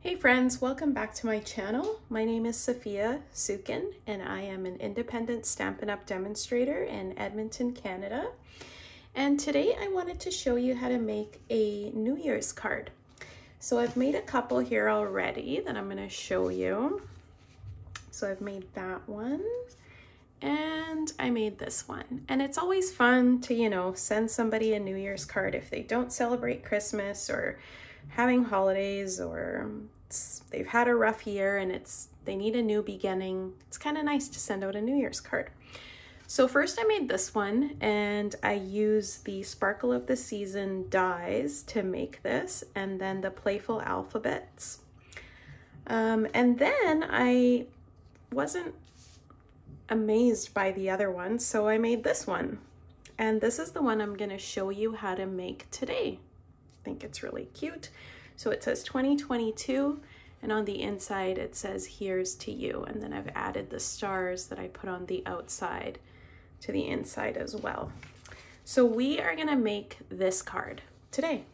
Hey friends, welcome back to my channel. My name is Sophia Sukin and I am an independent Stampin' Up! Demonstrator in Edmonton, Canada. And today I wanted to show you how to make a New Year's card. So I've made a couple here already that I'm going to show you. So I've made that one and I made this one. And it's always fun to, send somebody a New Year's card if they don't celebrate Christmas or having holidays, or they've had a rough year and they need a new beginning. It's kind of nice to send out a New Year's card. So first I made this one and I use the Sparkle of the Season dies to make this, and then the Playful alphabets. And then I wasn't amazed by the other one, so I made this one. And this is the one I'm going to show you how to make today. I think it's really cute. So it says 2022, and on the inside it says here's to you, and then I've added the stars that I put on the outside to the inside as well. So we are going to make this card today.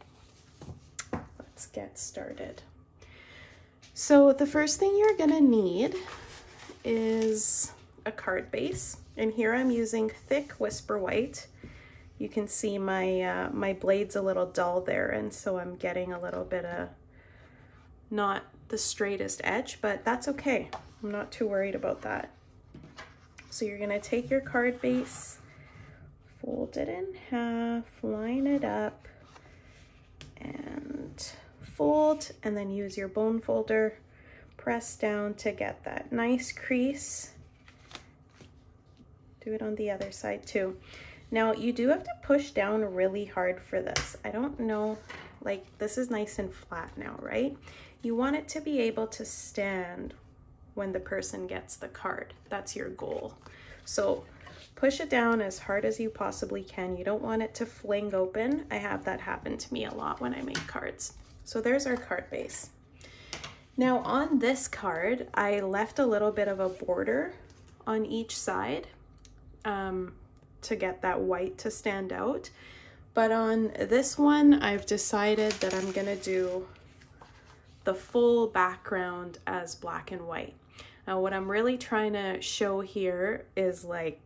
Let's get started. So the first thing you're going to need is a card base, and here I'm using thick Whisper White. You can see my blade's a little dull there, and so I'm getting a little bit of not the straightest edge, but that's okay. I'm not too worried about that. So you're gonna take your card base, fold it in half, line it up, and fold, and then use your bone folder, press down to get that nice crease. Do it on the other side too. Now you do have to push down really hard for this. I don't know, like this is nice and flat now, right? You want it to be able to stand when the person gets the card. That's your goal. So push it down as hard as you possibly can. You don't want it to fling open. I have that happen to me a lot when I make cards. So there's our card base. Now on this card, I left a little bit of a border on each side. To get that white to stand out. But on this one, I've decided that I'm gonna do the full background as black and white. Now what I'm really trying to show here is like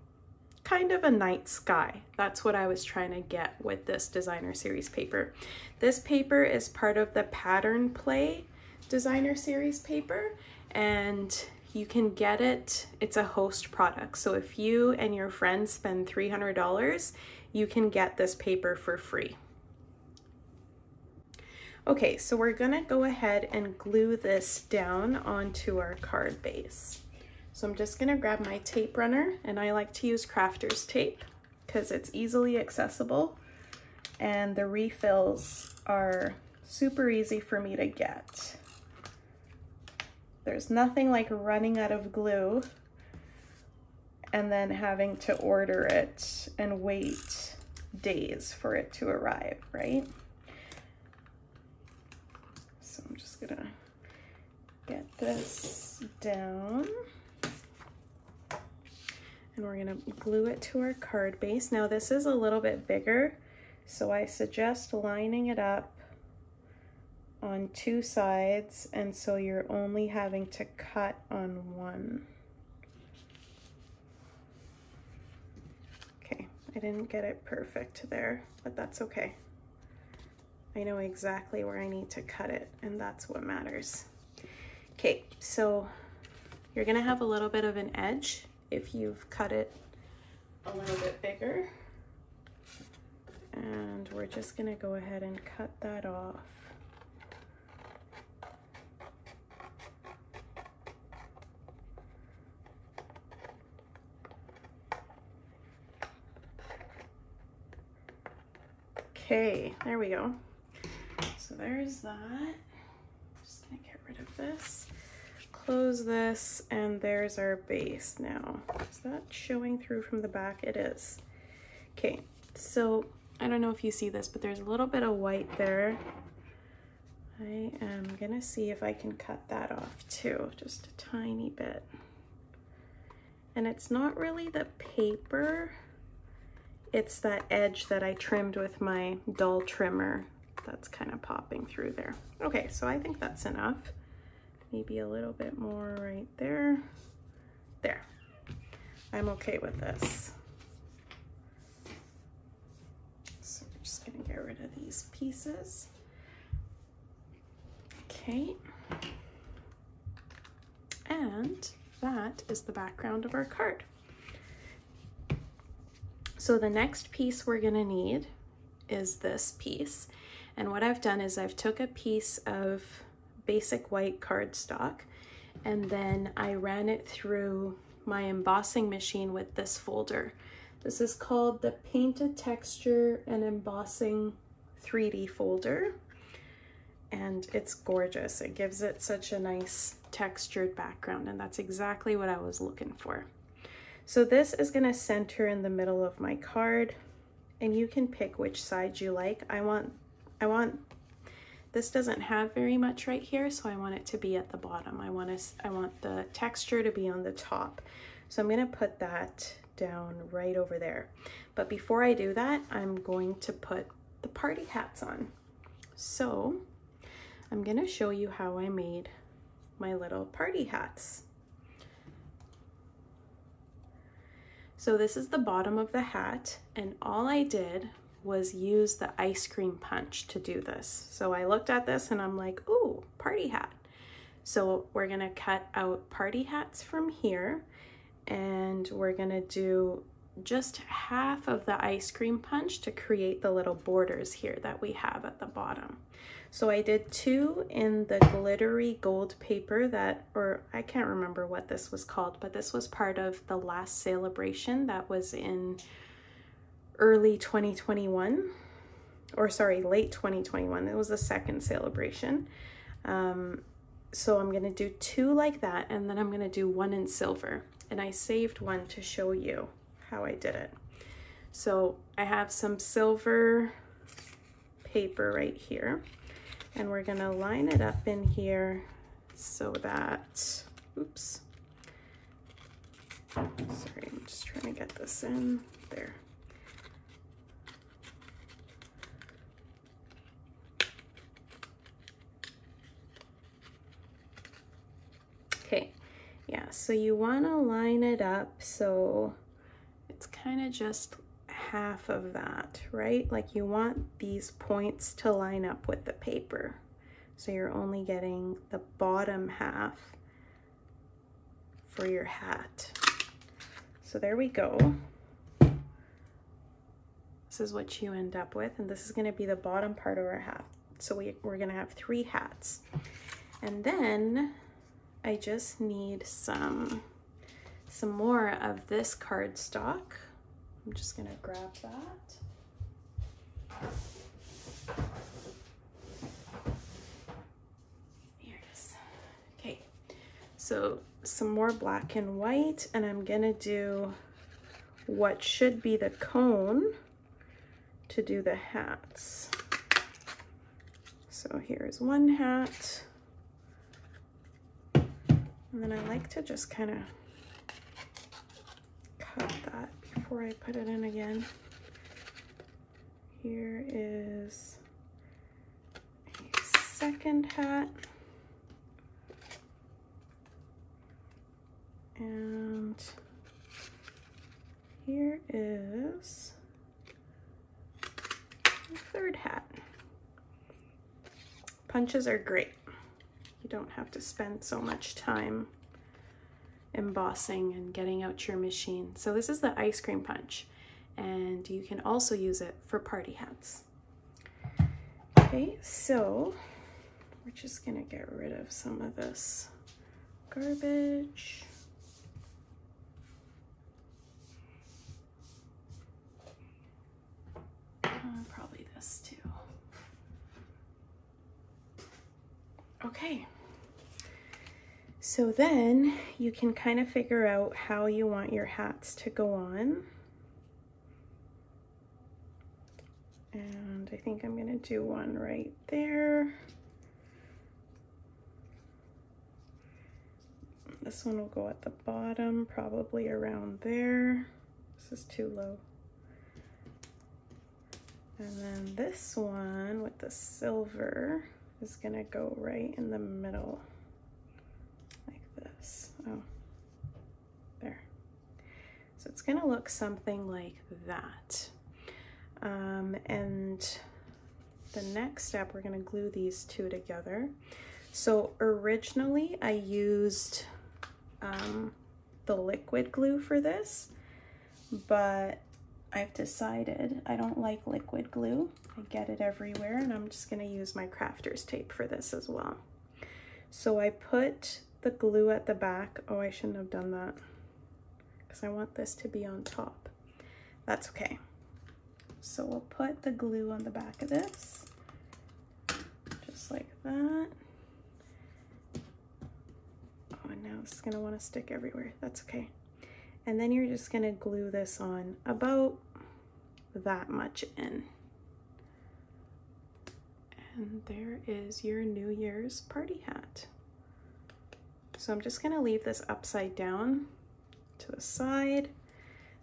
kind of a night sky. That's what I was trying to get with this designer series paper. This paper is part of the Pattern Play designer series paper, and you can get it, it's a host product. So if you and your friends spend $300, you can get this paper for free. Okay, so we're gonna go ahead and glue this down onto our card base. So I'm just gonna grab my tape runner, and I like to use crafter's tape because it's easily accessible and the refills are super easy for me to get. There's nothing like running out of glue and then having to order it and wait days for it to arrive, right? So I'm just gonna get this down and we're gonna glue it to our card base. Now this is a little bit bigger, so I suggest lining it up on two sides, and so you're only having to cut on one. Okay, I didn't get it perfect there, but that's okay. I know exactly where I need to cut it, and that's what matters. Okay, so you're gonna have a little bit of an edge if you've cut it a little bit bigger, and we're just gonna go ahead and cut that off. Okay, there we go. So there's that. Just gonna get rid of this. Close this, and there's our base now. Is that showing through from the back? It is. Okay, so I don't know if you see this, but there's a little bit of white there. I am gonna see if I can cut that off too, just a tiny bit. And it's not really the paper, it's that edge that I trimmed with my dull trimmer that's kind of popping through there. Okay, so I think that's enough. maybe a little bit more right there. There. I'm okay with this. So we're just gonna get rid of these pieces. Okay. And that is the background of our card. So the next piece we're gonna need is this piece. And what I've done is I've took a piece of basic white cardstock and then I ran it through my embossing machine with this folder. This is called the Painted Texture and Embossing 3D folder. And it's gorgeous. It gives it such a nice textured background, and that's exactly what I was looking for. So this is gonna center in the middle of my card, and you can pick which side you like. I want this doesn't have very much right here, so I want it to be at the bottom. I want the texture to be on the top. So I'm gonna put that down right over there. But before I do that, I'm going to put the party hats on. So I'm gonna show you how I made my little party hats. So this is the bottom of the hat, and all I did was use the ice cream punch to do this. So I looked at this and I'm like, ooh, party hat. So we're gonna cut out party hats from here, and we're gonna do just half of the ice cream punch to create the little borders here that we have at the bottom. So I did 2 in the glittery gold paper that, or I can't remember what this was called, but this was part of the last celebration that was in early 2021, or sorry, late 2021. It was the second celebration. So I'm gonna do 2 like that, and then I'm gonna do 1 in silver. And I saved 1 to show you how I did it. So I have some silver paper right here, and we're gonna line it up in here so that, oops, sorry, I'm just trying to get this in there. Okay, yeah, so you wanna line it up so it's kind of just half of that, right? Like you want these points to line up with the paper. So you're only getting the bottom half for your hat. So there we go. This is what you end up with, and this is gonna be the bottom part of our hat. So we're gonna have 3 hats. And then I just need some more of this cardstock. I'm just gonna grab that. Here it is. Okay, so some more black and white, and I'm gonna do what should be the cone to do the hats. So here's 1 hat. And then I like to just kind of cut that before I put it in again. Here is a second hat. And here is a third hat. Punches are great. You don't have to spend so much time embossing and getting out your machine. So this is the ice cream punch, and you can also use it for party hats. Okay, so we're just gonna get rid of some of this garbage. Probably this too. Okay. So then you can kind of figure out how you want your hats to go on. And I think I'm gonna do 1 right there. This one will go at the bottom, probably around there. This is too low. And then this one with the silver is gonna go right in the middle. this. Oh, there. So it's gonna look something like that. And the next step, we're gonna glue these two together. So originally I used the liquid glue for this, but I've decided I don't like liquid glue. I get it everywhere, and I'm just gonna use my crafter's tape for this as well. So I put the glue at the back. Oh, I shouldn't have done that because I want this to be on top. That's okay. So we'll put the glue on the back of this, just like that. Oh, and now it's gonna wanna stick everywhere. That's okay. And then you're just gonna glue this on about that much in. And there is your New Year's party hat. So I'm just gonna leave this upside down to the side,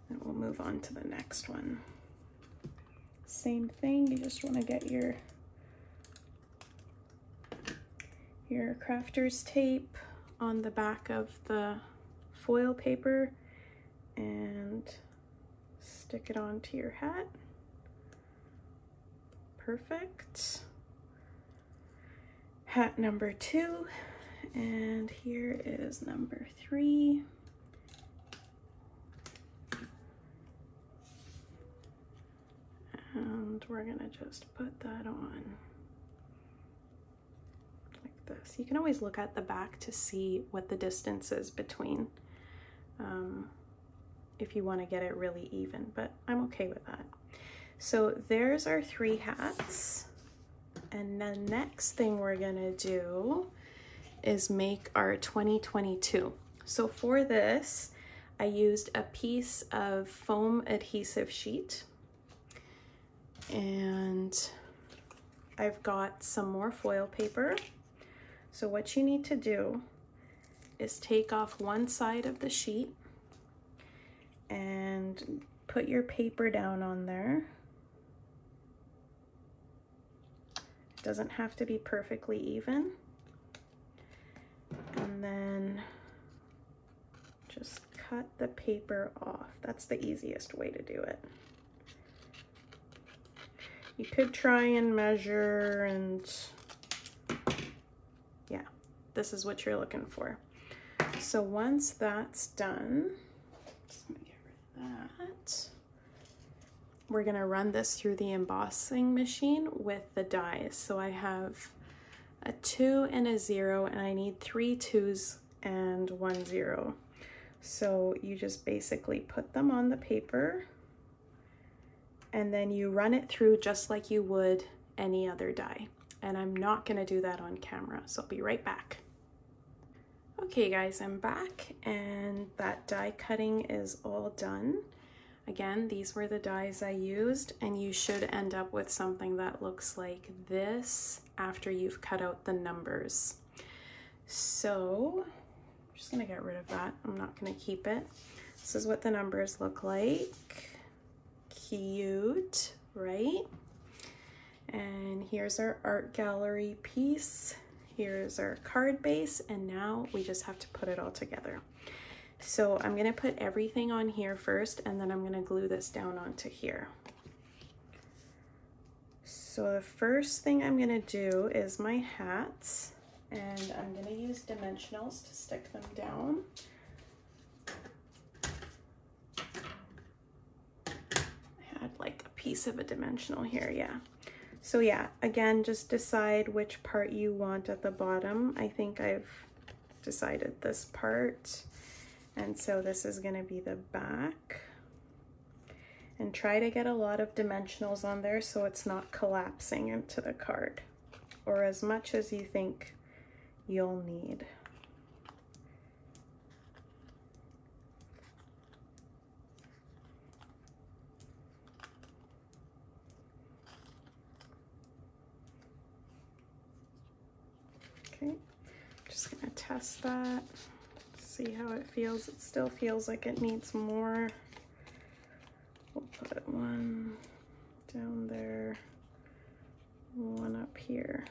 and we'll move on to the next one. Same thing, you just wanna get your crafter's tape on the back of the foil paper and stick it onto your hat. Perfect. Hat number 2, and here is number 3. And we're gonna just put that on like this. You can always look at the back to see what the distance is between, if you want to get it really even, but I'm okay with that. So there's our 3 hats. And the next thing we're gonna do is make our 2022. So for this, I used a piece of foam adhesive sheet, and I've got some more foil paper. So what you need to do is take off one side of the sheet and put your paper down on there. It doesn't have to be perfectly even. And then just cut the paper off. That's the easiest way to do it. You could try and measure, and yeah, this is what you're looking for. So once that's done, just gonna get rid of that. We're gonna run this through the embossing machine with the dies. So I have a 2 and a 0, and I need 3 2s and 1 0. So you just basically put them on the paper, and then you run it through just like you would any other die. And I'm not gonna do that on camera, so I'll be right back. Okay guys, I'm back, and that die cutting is all done. Again, these were the dies I used, and you should end up with something that looks like this after you've cut out the numbers. So I'm just gonna get rid of that. I'm not gonna keep it. This is what the numbers look like. Cute, right? And here's our art gallery piece. Here's our card base, and now we just have to put it all together. So I'm gonna put everything on here first, and then I'm gonna glue this down onto here. So the first thing I'm gonna do is my hats, and I'm gonna use dimensionals to stick them down. I had like a piece of a dimensional here, yeah. So yeah, again, just decide which part you want at the bottom. I think I've decided this part. And so this is gonna be the back. And try to get a lot of dimensionals on there so it's not collapsing into the card, or as much as you think you'll need. Okay, just gonna test that, see how it feels. It still feels like it needs more. We'll put one down there, one up here,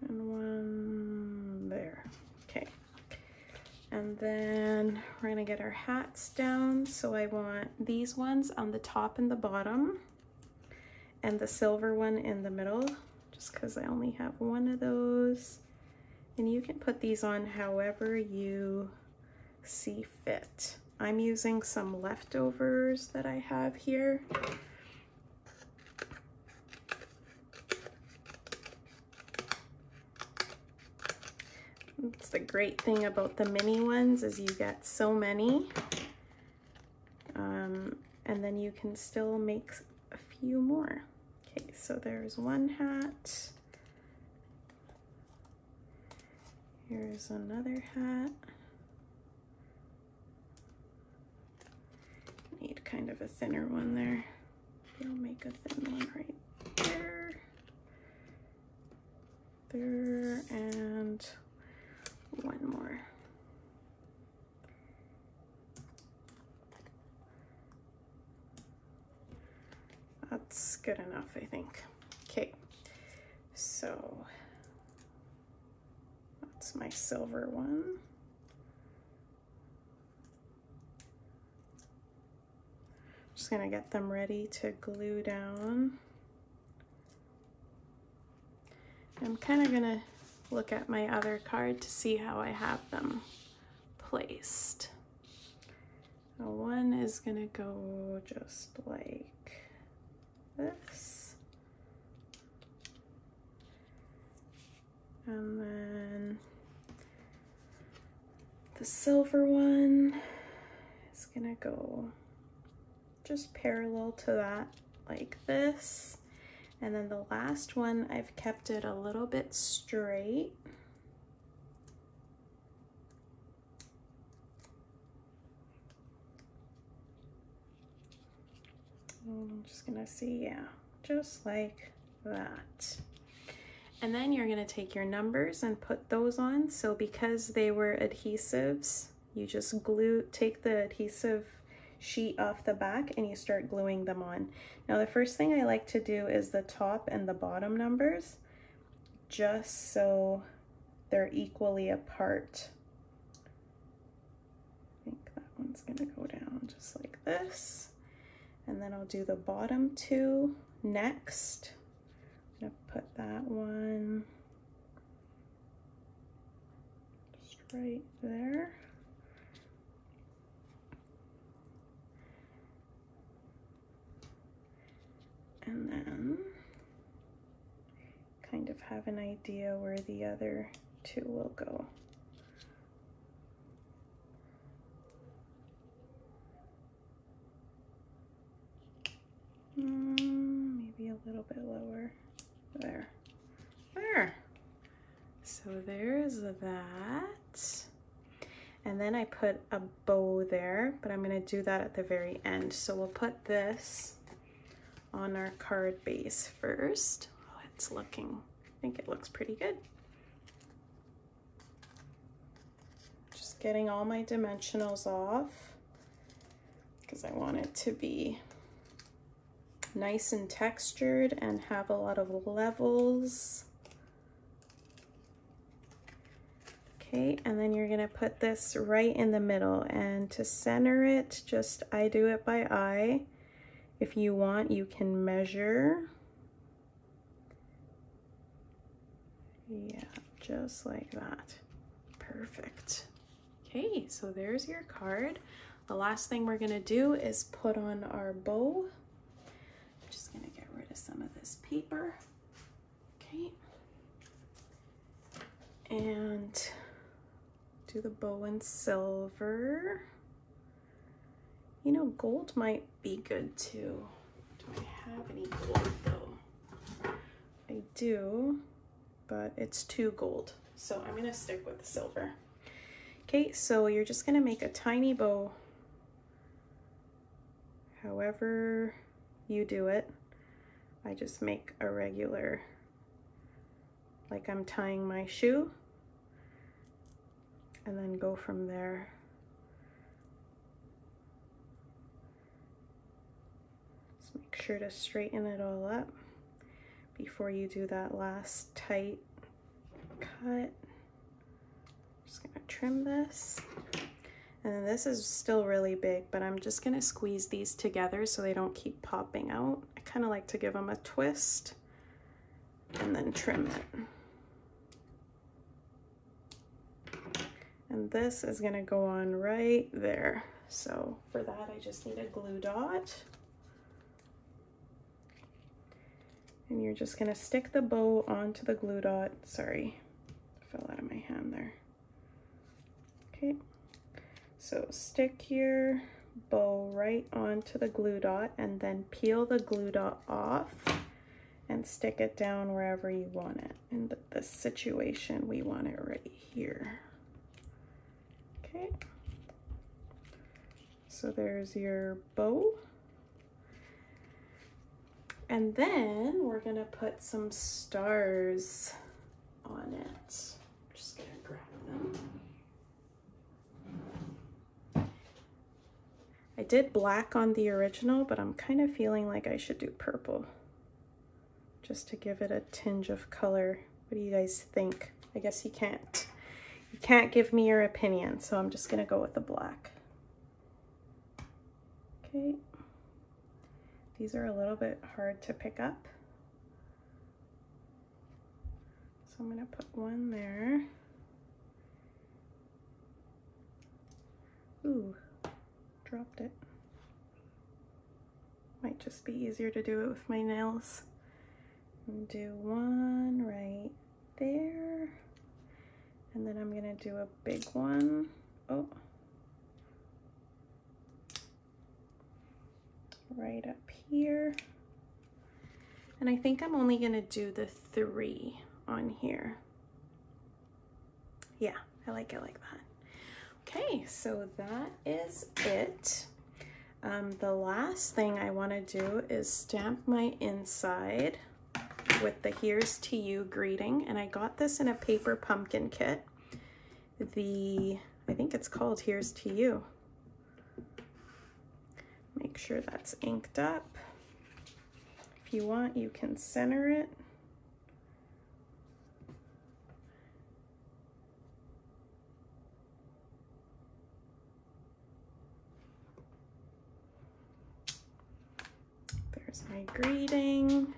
and one there. Okay, And then we're gonna get our hats down. So I want these ones on the top and the bottom, and the silver one in the middle, just because I only have one of those. And you can put these on however you see fit. I'm using some leftovers that I have here. It's the great thing about the mini ones is you get so many, and then you can still make a few more. Okay, so there's one hat. Here's another hat. Need kind of a thinner one there. I'll make a thin one right there. There, and one more. That's good enough, I think. Okay, so that's my silver one. Just gonna get them ready to glue down. I'm kind of gonna look at my other card to see how I have them placed. So one is gonna go just like this. And then the silver one is gonna go just parallel to that like this. And then the last one, I've kept it a little bit straight. I'm just gonna see, yeah, just like that. And then you're gonna take your numbers and put those on. So because they were adhesives, you just take the adhesive sheet off the back and you start gluing them on. Now the first thing I like to do is the top and the bottom numbers, just so they're equally apart. I think that one's gonna go down just like this. And then I'll do the bottom two next. I'm gonna put that one just right there. And then kind of have an idea where the other two will go. Maybe a little bit lower. There. There. So there's that. And then I put a bow there, but I'm going to do that at the very end. So we'll put this on our card base first. Oh, it's looking, I think it looks pretty good. Just getting all my dimensionals off because I want it to be nice and textured and have a lot of levels. Okay, and then you're gonna put this right in the middle, and to center it, just I do it by eye. If you want, you can measure. Yeah, just like that. Perfect. Okay, so there's your card. The last thing we're gonna do is put on our bow. I'm just gonna get rid of some of this paper. Okay. And do the bow in silver. You know, gold might be good too. Do I have any gold though? I do, but it's too gold. So I'm gonna stick with the silver. Okay, so you're just gonna make a tiny bow. However you do it. I just make a regular, like I'm tying my shoe, and then go from there. Make sure to straighten it all up before you do that last tight cut. Just gonna trim this. And this is still really big, but I'm just gonna squeeze these together so they don't keep popping out. I kind of like to give them a twist and then trim it. And this is gonna go on right there. So for that, I just need a glue dot. And you're just gonna stick the bow onto the glue dot. Sorry, fell out of my hand there. Okay. So stick your bow right onto the glue dot and then peel the glue dot off and stick it down wherever you want it. In this situation, we want it right here. Okay. So there's your bow. And then we're gonna put some stars on it. I'm just gonna grab them. I did black on the original, but I'm kind of feeling like I should do purple just to give it a tinge of color. What do you guys think? I guess you can't give me your opinion, so I'm just gonna go with the black. Okay. These are a little bit hard to pick up. So I'm gonna put one there. Ooh. Dropped it. Might just be easier to do it with my nails. And do one right there. And then I'm gonna do a big one. Oh. Right up here. And I think I'm only gonna do the 3 on here. Yeah, I like it like that. Okay, so that is it. The last thing I want to do is stamp my inside with the Here's to You greeting, and I got this in a paper pumpkin kit. I think it's called Here's to You. Make sure that's inked up. If you want, you can center it. My greeting,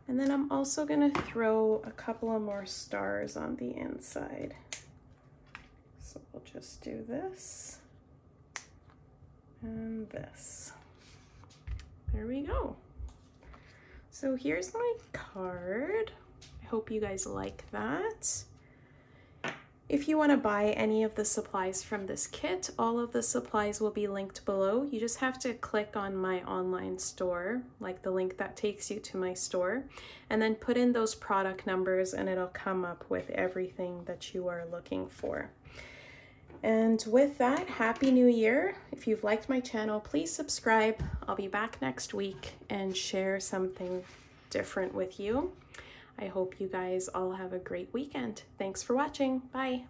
and then I'm also going to throw a couple of more stars on the inside. So we'll just do this and this. There we go. So here's my card. I hope you guys like that. If you want to buy any of the supplies from this kit, all of the supplies will be linked below. You just have to click on my online store, like the link that takes you to my store, and then put in those product numbers and it'll come up with everything that you are looking for. And with that, Happy New Year. If you've liked my channel, please subscribe. I'll be back next week and share something different with you. I hope you guys all have a great weekend. Thanks for watching. Bye.